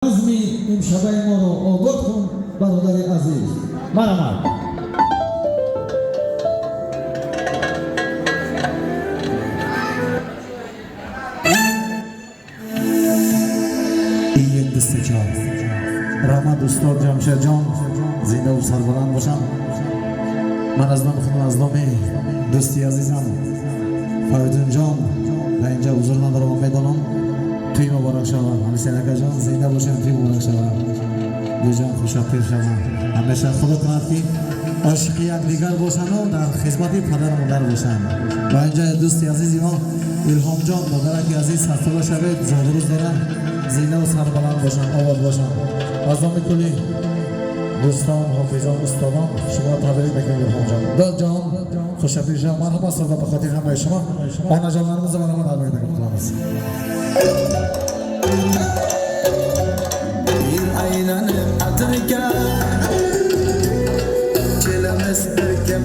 نظمی امشبه ما را آباد کن برادر عزیز. مرحبا. این دست چار رحمت استاد جمشید جان زنده و سربلند باشم. من از نام خودم از نام دوستی عزیزم فریدون جان و اینجا حضور ندارم و میدانم توی مبارک شود. همیشه جان زنده باشم، توی مبارک شود. دو جان خوشحال شوم. همیشه خدا کند که عاشق یکدیگر باشند و در خدمت پدر و مادر باشند. و اینجا دوستی عزیزی ما الهام جان مادرک عزیز سرساله شوید، زادروز دارن، زنده و سربلند باشند، آباد باشند. از نام کلی دوستان، حافظان، استادان شما تبریک میگم الهام جان. داد جان خوشحال شوم. مرحبا صدا به خاطر همه شما. آنا جانlarımız da bana تبریک میگم. Aylanıp atırken çilemez birken